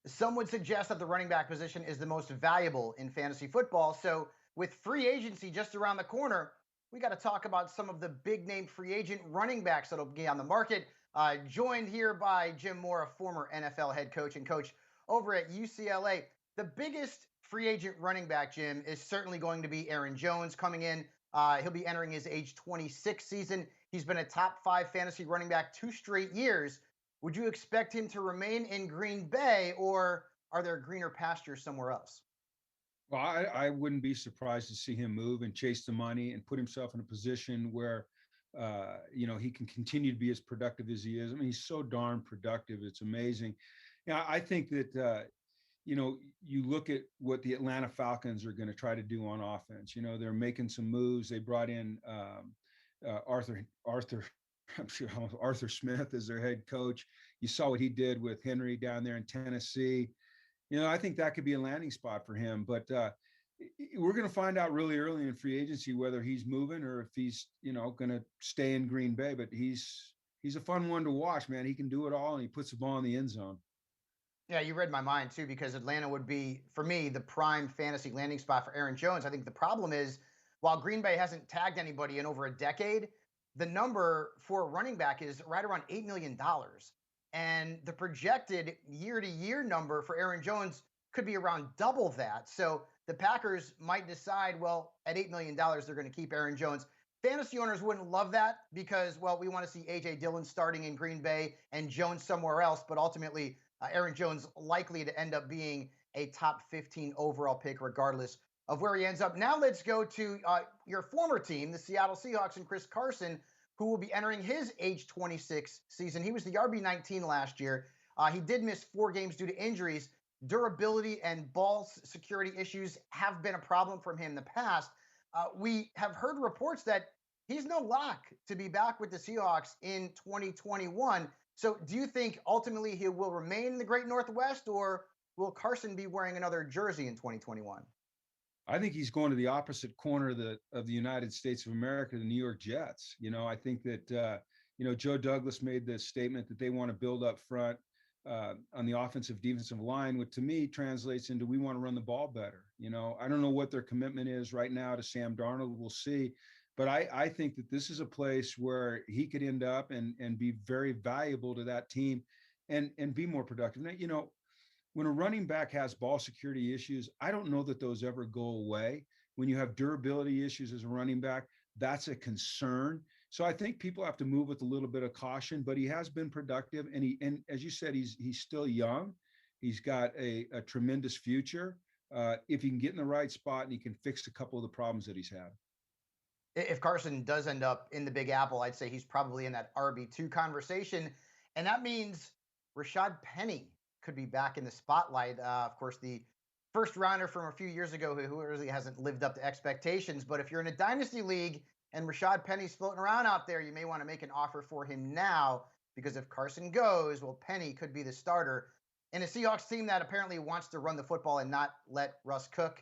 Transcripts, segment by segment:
Some would suggest that the running back position is the most valuable in fantasy football. So, with free agency just around the corner, we got to talk about some of the big name free agent running backs that'll be on the market. Joined here by Jim Mora, former NFL head coach and coach over at UCLA. The biggest free agent running back, Jim, is certainly going to be Aaron Jones coming in. He'll be entering his age 26 season. He's been a top 5 fantasy running back 2 straight years. Would you expect him to remain in Green Bay, or are there greener pastures somewhere else? Well, I wouldn't be surprised to see him move and chase the money and put himself in a position where, he can continue to be as productive as he is. I mean, he's so darn productive. It's amazing. Yeah, I think that, you look at what the Atlanta Falcons are going to try to do on offense. They're making some moves. They brought in Arthur, I'm sure Arthur Smith as their head coach. You saw what he did with Henry down there in Tennessee. I think that could be a landing spot for him. But we're going to find out really early in free agency whether he's moving or if he's, going to stay in Green Bay. But he's a fun one to watch, man. He can do it all, and he puts the ball in the end zone. Yeah, you read my mind too, because Atlanta would be, for me, the prime fantasy landing spot for Aaron Jones. I think the problem is, while Green Bay hasn't tagged anybody in over a decade, the number for a running back is right around $8 million. And the projected year to year number for Aaron Jones could be around double that. So the Packers might decide, well, at $8 million, they're going to keep Aaron Jones. Fantasy owners wouldn't love that because, well, we want to see A.J. Dillon starting in Green Bay and Jones somewhere else. But ultimately, Aaron Jones likely to end up being a top 15 overall pick, regardless of where he ends up. Now let's go to your former team, the Seattle Seahawks, and Chris Carson, who will be entering his age 26 season. He was the RB19 last year. He did miss 4 games due to injuries. Durability and ball security issues have been a problem from him in the past. We have heard reports that he's no lock to be back with the Seahawks in 2021. So do you think ultimately he will remain in the Great Northwest, or will Carson be wearing another jersey in 2021? I think he's going to the opposite corner of the United States of America, the New York Jets. I think that Joe Douglas made the statement that they want to build up front on the offensive defensive line, which to me translates into we want to run the ball better. I don't know what their commitment is right now to Sam Darnold. We'll see. But I think that this is a place where he could end up and be very valuable to that team and be more productive. Now, when a running back has ball security issues, I don't know that those ever go away. When you have durability issues as a running back, that's a concern. So I think people have to move with a little bit of caution, but he has been productive. And as you said, he's still young. He's got a tremendous future if he can get in the right spot and he can fix a couple of the problems that he's had. If Carson does end up in the Big Apple, I'd say he's probably in that RB2 conversation. And that means Rashad Penny could be back in the spotlight. Of course, the first rounder from a few years ago who really hasn't lived up to expectations. But if you're in a dynasty league and Rashad Penny's floating around out there, you may want to make an offer for him now, because if Carson goes, well, Penny could be the starter in a Seahawks team that apparently wants to run the football and not let Russ cook.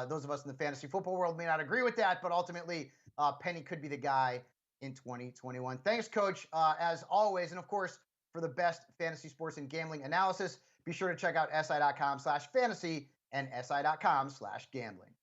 Those of us in the fantasy football world may not agree with that, but ultimately, Penny could be the guy in 2021. Thanks, Coach, as always. And of course, for the best fantasy sports and gambling analysis, be sure to check out si.com/fantasy and si.com/gambling.